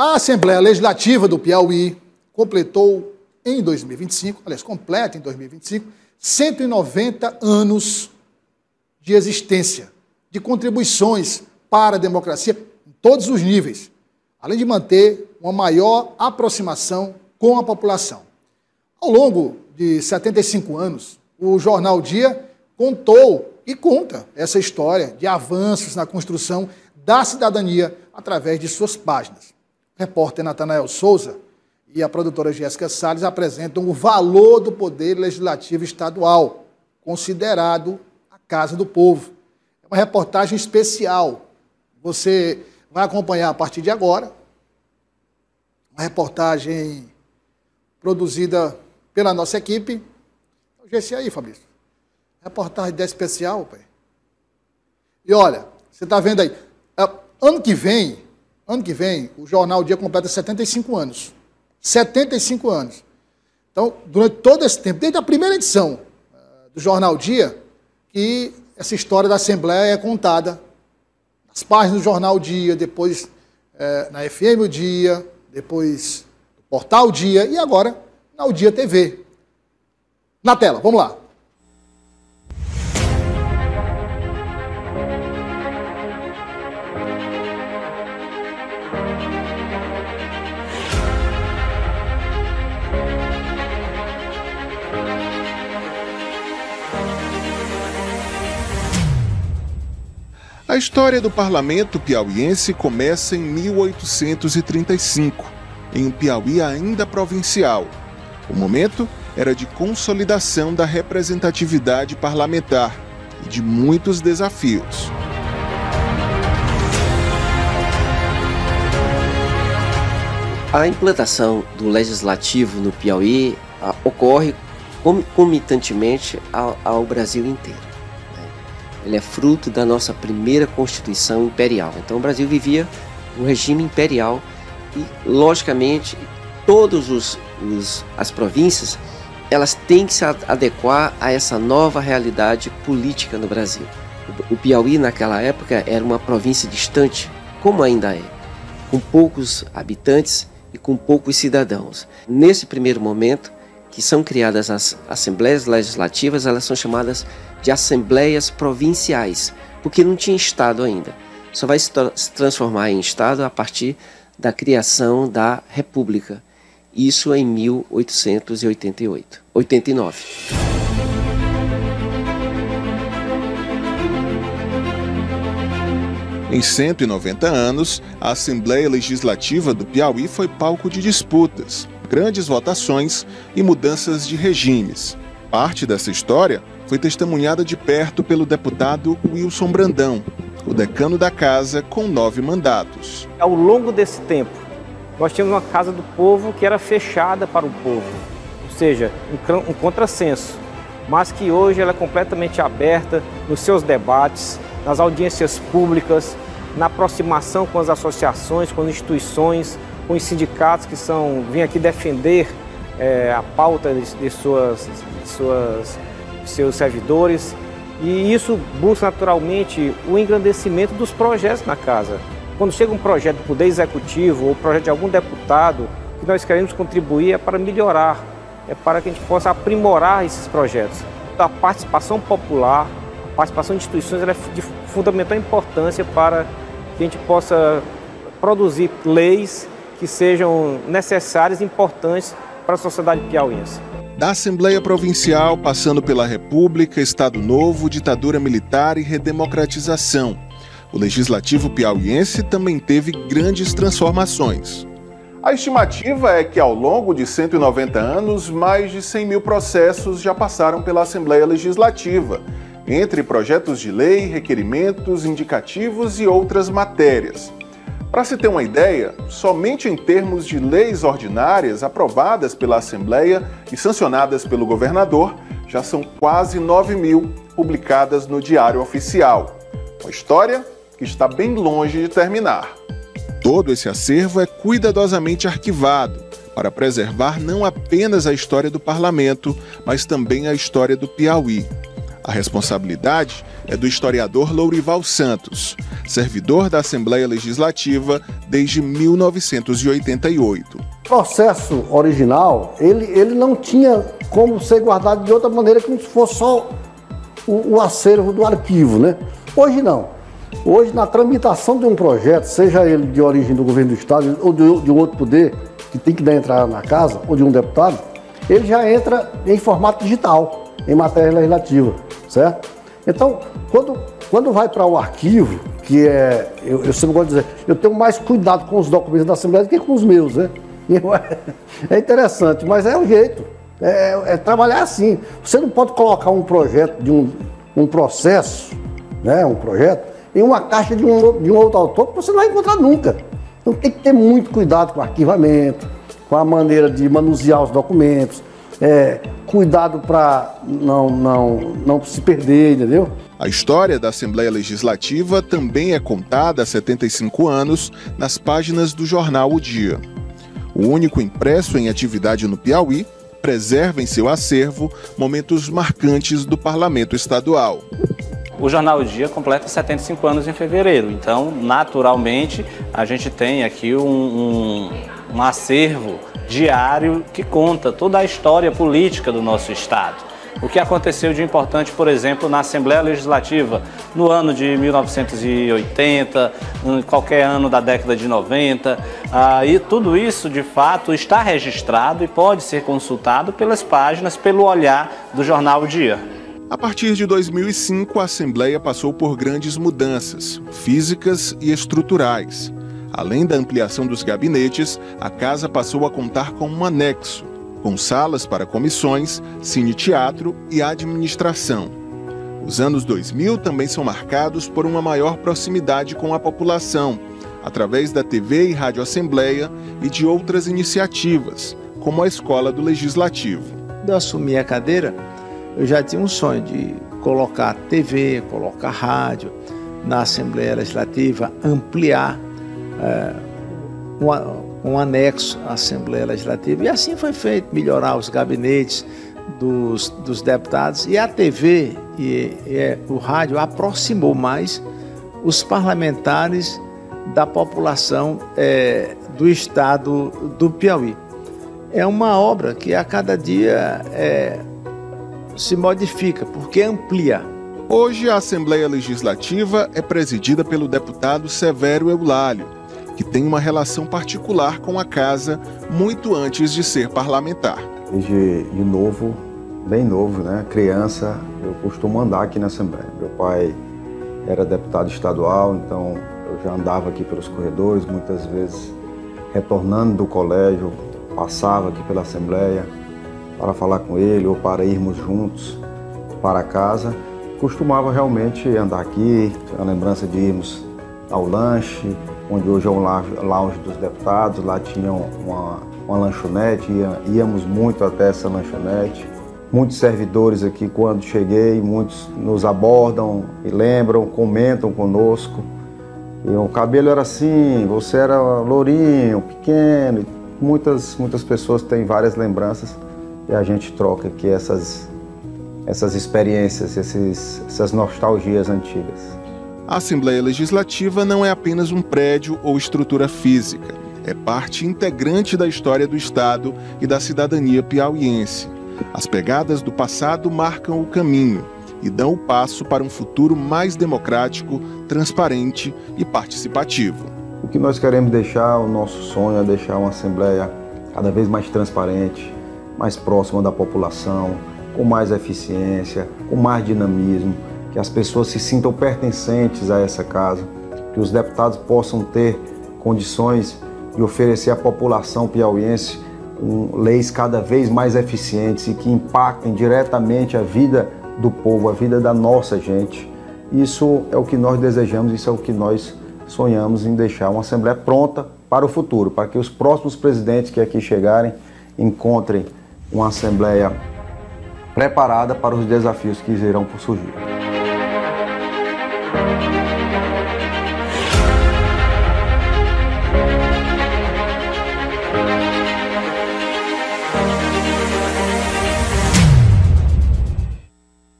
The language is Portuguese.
A Assembleia Legislativa do Piauí completou em 2025, aliás, completa em 2025, 190 anos de existência, de contribuições para a democracia em todos os níveis, além de manter uma maior aproximação com a população. Ao longo de 75 anos, o jornal Dia contou e conta essa história de avanços na construção da cidadania através de suas páginas. O repórter Natanael Souza e a produtora Jéssica Salles apresentam o valor do Poder Legislativo Estadual, considerado a Casa do Povo. É uma reportagem especial. Você vai acompanhar a partir de agora. Uma reportagem produzida pela nossa equipe. Esse aí, Fabrício. Reportagem dessa especial, pai. E olha, você está vendo aí. Ano que vem, o Jornal Dia completa 75 anos. 75 anos. Então, durante todo esse tempo, desde a primeira edição do Jornal Dia, que essa história da Assembleia é contada nas páginas do Jornal Dia, depois na FM o Dia, depois no Portal Dia e agora na O Dia TV. Na tela, vamos lá. A história do parlamento piauiense começa em 1835, em um Piauí ainda provincial. O momento era de consolidação da representatividade parlamentar e de muitos desafios. A implantação do legislativo no Piauí ocorre concomitantemente ao Brasil inteiro. Ele é fruto da nossa primeira Constituição Imperial. Então o Brasil vivia um regime imperial e, logicamente, todas as províncias elas têm que se adequar a essa nova realidade política no Brasil. O Piauí, naquela época, era uma província distante, como ainda é, com poucos habitantes e com poucos cidadãos. Nesse primeiro momento, que são criadas as assembleias legislativas, elas são chamadas de assembleias provinciais, porque não tinha Estado ainda. Só vai se transformar em Estado a partir da criação da República. Isso em 1889. Em 190 anos, a Assembleia Legislativa do Piauí foi palco de disputas, grandes votações e mudanças de regimes. Parte dessa história foi testemunhada de perto pelo deputado Wilson Brandão, o decano da casa com 9 mandatos. Ao longo desse tempo, nós tínhamos uma Casa do Povo que era fechada para o povo, ou seja, um contrassenso, mas que hoje ela é completamente aberta nos seus debates, nas audiências públicas, na aproximação com as associações, com as instituições, com os sindicatos que vêm aqui defender a pauta de seus servidores. E isso busca naturalmente o engrandecimento dos projetos na casa. Quando chega um projeto do Poder Executivo ou projeto de algum deputado, o que nós queremos contribuir é para melhorar, é para que a gente possa aprimorar esses projetos. A participação popular, a participação de instituições ela é de fundamental importância para que a gente possa produzir leis que sejam necessárias e importantes para a sociedade piauiense. Da Assembleia Provincial, passando pela República, Estado Novo, ditadura militar e redemocratização, o Legislativo piauiense também teve grandes transformações. A estimativa é que, ao longo de 190 anos, mais de 100 mil processos já passaram pela Assembleia Legislativa, entre projetos de lei, requerimentos, indicativos e outras matérias. Para se ter uma ideia, somente em termos de leis ordinárias aprovadas pela Assembleia e sancionadas pelo governador, já são quase 9 mil publicadas no Diário Oficial. Uma história que está bem longe de terminar. Todo esse acervo é cuidadosamente arquivado para preservar não apenas a história do parlamento, mas também a história do Piauí. A responsabilidade é do historiador Lourival Santos, servidor da Assembleia Legislativa desde 1988. O processo original, ele não tinha como ser guardado de outra maneira que não fosse só o acervo do arquivo, né? Hoje não. Hoje, na tramitação de um projeto, seja ele de origem do governo do Estado ou de um outro poder, que tem que dar entrada na casa, ou de um deputado, ele já entra em formato digital, em matéria legislativa, certo? Então, quando vai para o arquivo, que é, eu sempre gosto de dizer, eu tenho mais cuidado com os documentos da Assembleia do que com os meus, né? É interessante, mas é o jeito, é trabalhar assim. Você não pode colocar um projeto de um processo, né, um projeto, em uma caixa de um outro autor que você não vai encontrar nunca. Então tem que ter muito cuidado com o arquivamento, com a maneira de manusear os documentos, cuidado para não se perder, entendeu? A história da Assembleia Legislativa também é contada há 75 anos nas páginas do jornal O Dia. O único impresso em atividade no Piauí preserva em seu acervo momentos marcantes do parlamento estadual. O jornal O Dia completa 75 anos em fevereiro, então, naturalmente, a gente tem aqui um acervo diário que conta toda a história política do nosso estado. O que aconteceu de importante, por exemplo, na Assembleia Legislativa no ano de 1980, em qualquer ano da década de 90, e tudo isso, de fato, está registrado e pode ser consultado pelas páginas, pelo olhar do jornal O Dia. A partir de 2005, a Assembleia passou por grandes mudanças, físicas e estruturais. Além da ampliação dos gabinetes, a casa passou a contar com um anexo, com salas para comissões, cine-teatro e administração. Os anos 2000 também são marcados por uma maior proximidade com a população, através da TV e Rádio Assembleia e de outras iniciativas, como a Escola do Legislativo. Quando eu assumi a cadeira, eu já tinha um sonho de colocar TV, colocar rádio na Assembleia Legislativa, ampliar um anexo à Assembleia Legislativa. E assim foi feito, melhorar os gabinetes dos deputados. E a TV e o rádio aproximou mais os parlamentares da população do estado do Piauí. É uma obra que a cada dia se modifica, porque amplia. Hoje, a Assembleia Legislativa é presidida pelo deputado Severo Eulálio, que tem uma relação particular com a casa muito antes de ser parlamentar. Desde de novo, bem novo, né, criança, eu costumo andar aqui na Assembleia. Meu pai era deputado estadual, então eu já andava aqui pelos corredores, muitas vezes retornando do colégio, passava aqui pela Assembleia para falar com ele ou para irmos juntos para casa. Costumava realmente andar aqui, a lembrança de irmos ao lanche, onde hoje é o lounge dos deputados, lá tinha uma lanchonete, íamos muito até essa lanchonete. Muitos servidores aqui, quando cheguei, muitos nos abordam e lembram, comentam conosco. E o cabelo era assim, você era lourinho, pequeno. Muitas pessoas têm várias lembranças e a gente troca aqui essas experiências, essas nostalgias antigas. A Assembleia Legislativa não é apenas um prédio ou estrutura física. É parte integrante da história do Estado e da cidadania piauiense. As pegadas do passado marcam o caminho e dão o passo para um futuro mais democrático, transparente e participativo. O que nós queremos deixar, o nosso sonho é deixar uma Assembleia cada vez mais transparente, mais próxima da população, com mais eficiência, com mais dinamismo, que as pessoas se sintam pertencentes a essa casa, que os deputados possam ter condições de oferecer à população piauiense leis cada vez mais eficientes e que impactem diretamente a vida do povo, a vida da nossa gente. Isso é o que nós desejamos, isso é o que nós sonhamos em deixar uma Assembleia pronta para o futuro, para que os próximos presidentes que aqui chegarem encontrem uma Assembleia preparada para os desafios que irão por surgir.